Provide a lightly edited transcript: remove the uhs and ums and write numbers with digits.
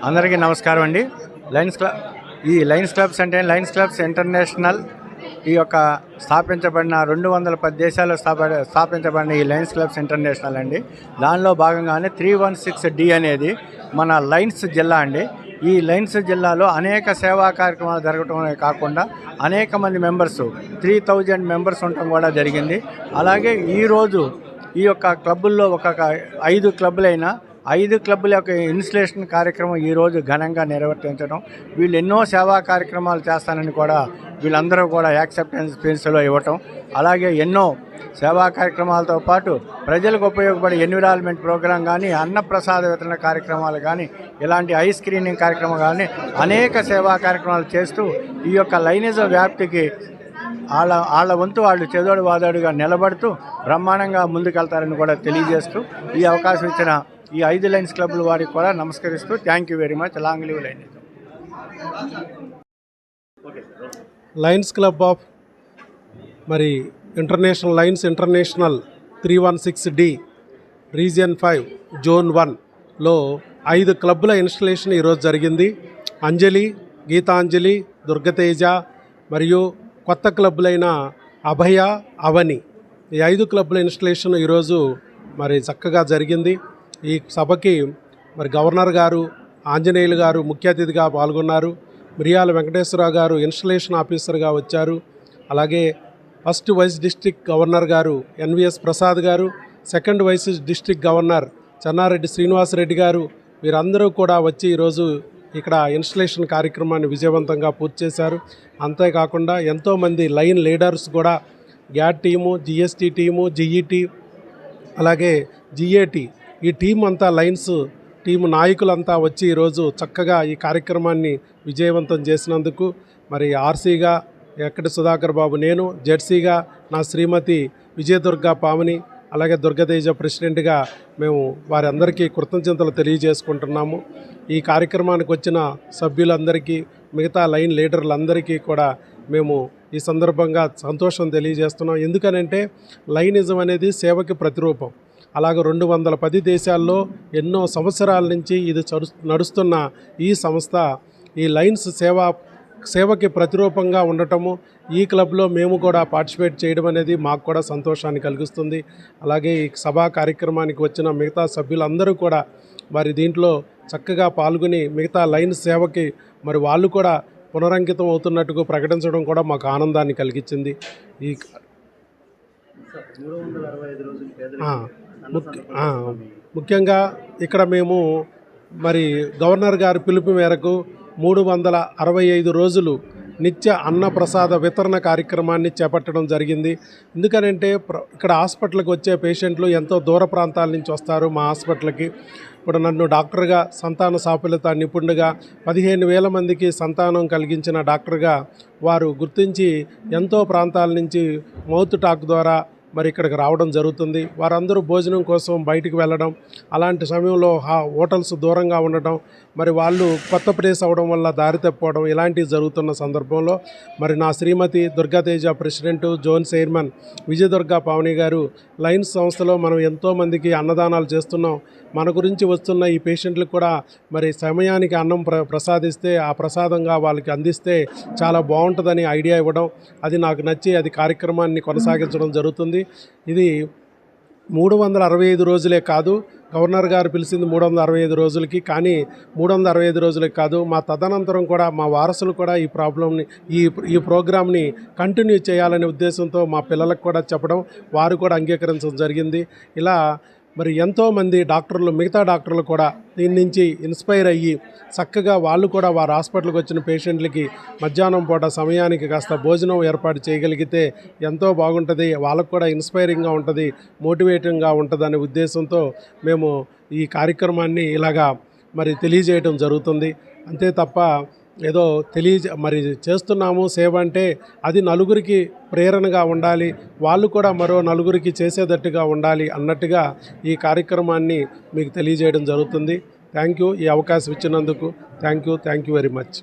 అందరికీ నమస్కారం అండి. లయన్స్ క్లబ్స్ అంటే లయన్స్ క్లబ్స్ ఇంటర్నేషనల్ ఈ యొక్క స్థాపించబడిన 210 దేశాల్లో స్థాపించబడిన ఈ లయన్స్ క్లబ్స్ ఇంటర్నేషనల్ అండి. దానిలో భాగంగానే 316D అనేది మన లయన్స్ జిల్లా అండి. ఈ లయన్స్ జిల్లాలో అనేక సేవా కార్యక్రమాలు జరగటమే కాకుండా అనేక మంది మెంబర్స్ 3000 మెంబర్స్ ఉండటం కూడా జరిగింది. అలాగే ఈరోజు ఈ యొక్క క్లబ్బుల్లో ఒక 5 క్లబ్బులైన 5 క్లబ్బుల యొక్క ఇన్స్టలేషన్ కార్యక్రమం ఈరోజు ఘనంగా నిర్వర్తించడం, వీళ్ళు ఎన్నో సేవా కార్యక్రమాలు చేస్తానని కూడా వీళ్ళందరూ కూడా యాక్సెప్టెన్స్ స్పీచ్లో ఇవ్వటం, అలాగే ఎన్నో సేవా కార్యక్రమాలతో పాటు ప్రజలకు ఉపయోగపడే ఎన్విరాన్మెంట్ ప్రోగ్రాం కానీ, అన్నప్రసాద వితరణ కార్యక్రమాలు కానీ, ఇలాంటి ఐ స్క్రీనింగ్ కార్యక్రమం కానీ అనేక సేవా కార్యక్రమాలు చేస్తూ ఈ యొక్క లైనిజం వ్యాప్తికి వాళ్ళ వంతు వాళ్ళు చెదోడు వాదోడుగా నిలబడుతూ బ్రహ్మాండంగా ముందుకెళ్తారని కూడా తెలియజేస్తూ ఈ అవకాశం ఇచ్చిన ఈ 5 లయన్స్ క్లబ్ల వారికి కూడా నమస్కరిస్తూ thank you very much. Long live Lionism. Lions Club of Lions International 316D region 5 zone 1లో 5 క్లబ్బుల ఇన్స్టలేషన్ ఈరోజు జరిగింది. అంజలి, గీతాంజలి, దుర్గతేజ మరియు కొత్త క్లబ్బులైన అభయ, అవని, ఈ 5 క్లబ్బుల ఇన్స్టలేషన్ ఈరోజు చక్కగా జరిగింది. ఈ సభకి గవర్నర్ గారు, ఆంజనేయులు గారు ముఖ్య అతిథిగా పాల్గొన్నారు. మిరియాల వెంకటేశ్వరరావు గారు ఇన్స్టలేషన్ ఆఫీసర్గా వచ్చారు. అలాగే ఫస్ట్ వైస్ డిస్ట్రిక్ట్ గవర్నర్ గారు ఎన్విఎస్ ప్రసాద్ గారు, second vice district governor Chennareddy Srinivasareddy గారు, వీరందరూ కూడా వచ్చి ఈరోజు ఇక్కడ ఇన్స్టలేషన్ కార్యక్రమాన్ని విజయవంతంగా పూర్తి చేశారు. అంతేకాకుండా ఎంతోమంది లైన్ లీడర్స్ కూడా గ్యాట్ టీము, జిఎస్టీ టీము, జిఈటీ, అలాగే జిఏటి, ఈ టీం అంతా లైన్స్ టీము నాయకులంతా వచ్చి ఈరోజు చక్కగా ఈ కార్యక్రమాన్ని విజయవంతం చేసినందుకు ఆర్సీగా ఎక్కడి సుధాకర్ బాబు, నేను జెడ్సీగా నా శ్రీమతి విజయదుర్గ పావని, అలాగే దుర్గతేజ ప్రెసిడెంట్గా మేము వారందరికీ కృతజ్ఞతలు తెలియజేసుకుంటున్నాము. ఈ కార్యక్రమానికి వచ్చిన సభ్యులందరికీ, మిగతా లైన్ లీడర్లందరికీ కూడా మేము ఈ సందర్భంగా సంతోషం తెలియజేస్తున్నాం. ఎందుకనంటే లైనిజం అనేది సేవకి ప్రతిరూపం. అలాగే 210 దేశాల్లో ఎన్నో సంవత్సరాల నుంచి ఇది నడుస్తున్న ఈ సంస్థ ఈ లైన్స్ సేవకి ప్రతిరూపంగా ఉండటము, ఈ క్లబ్లో మేము కూడా పార్టిసిపేట్ చేయడం అనేది మాకు కూడా సంతోషాన్ని కలిగిస్తుంది. అలాగే ఈ సభా కార్యక్రమానికి వచ్చిన మిగతా సభ్యులందరూ కూడా దీంట్లో చక్కగా పాల్గొని మిగతా లైన్ సేవకి వాళ్ళు కూడా పునరంకితం అవుతున్నట్టుగా ప్రకటించడం కూడా మాకు ఆనందాన్ని కలిగించింది. ఈ ముఖ్యంగా ఇక్కడ మేము గవర్నర్ గారి పిలుపు మేరకు 365 రోజులు నిత్య అన్నప్రసాద వితరణ కార్యక్రమాన్ని చేపట్టడం జరిగింది. ఎందుకనంటే ఇక్కడ హాస్పిటల్కి వచ్చే పేషెంట్లు ఎంతో దూర ప్రాంతాల నుంచి వస్తారు మా హాస్పిటల్కి. ఇప్పుడు నన్ను డాక్టర్గా, సంతాన సాఫల్యత నిపుణుడిగా 15,000 మందికి సంతానం కలిగించిన డాక్టర్గా వారు గుర్తించి ఎంతో ప్రాంతాల నుంచి మౌత్ టాక్ ద్వారా ఇక్కడికి రావడం జరుగుతుంది. వారందరూ భోజనం కోసం బయటికి వెళ్ళడం, అలాంటి సమయంలో హోటల్స్ దూరంగా ఉండటం, వాళ్ళు కొత్త ప్లేస్ అవ్వడం వల్ల దారి తప్పిపోవడం, ఇలాంటివి జరుగుతున్న సందర్భంలో నా Shrimati Durgateja president, zone chairman Vijayadurga Pavani garu, Lions సంస్థలో మనం ఎంతోమందికి అన్నదానాలు చేస్తున్నాం, మన గురించి వస్తున్న ఈ పేషెంట్లకు కూడా సమయానికి అన్నం ప్రసాదిస్తే ఆ ప్రసాదంగా వాళ్ళకి అందిస్తే చాలా బాగుంటుందని ఐడియా ఇవ్వడం, అది నాకు నచ్చి అది కార్యక్రమాన్ని కొనసాగించడం జరుగుతుంది. ఇది 365 రోజులే కాదు, గవర్నర్ గారు పిలిచింది 365 రోజులకి, కానీ 365 రోజులకి కాదు, మా తదనంతరం కూడా మా వారసులు కూడా ఈ ప్రోగ్రామ్ని కంటిన్యూ చేయాలనే ఉద్దేశంతో మా పిల్లలకు కూడా చెప్పడం, వారు కూడా అంగీకరించడం జరిగింది. ఇలా ఎంతోమంది డాక్టర్లు, మిగతా డాక్టర్లు కూడా దీని నుంచి ఇన్స్పైర్ అయ్యి చక్కగా వాళ్ళు కూడా వారి హాస్పిటల్కి వచ్చిన పేషెంట్లకి మధ్యాహ్నం పూట సమయానికి కాస్త భోజనం ఏర్పాటు చేయగలిగితే ఎంతో బాగుంటుంది, వాళ్ళకు కూడా ఇన్స్పైరింగ్గా ఉంటుంది, మోటివేటింగ్గా ఉంటుంది అనే ఉద్దేశంతో మేము ఈ కార్యక్రమాన్ని ఇలాగా తెలియజేయడం జరుగుతుంది. అంతే తప్ప ఏదో చేస్తున్నాము సేవ అంటే అది నలుగురికి ప్రేరణగా ఉండాలి, వాళ్ళు కూడా మరో నలుగురికి చేసేటట్టుగా ఉండాలి అన్నట్టుగా ఈ కార్యక్రమాన్ని మీకు తెలియజేయడం జరుగుతుంది. Thank you. ఈ అవకాశం ఇచ్చినందుకు థ్యాంక్ యూ వెరీ మచ్.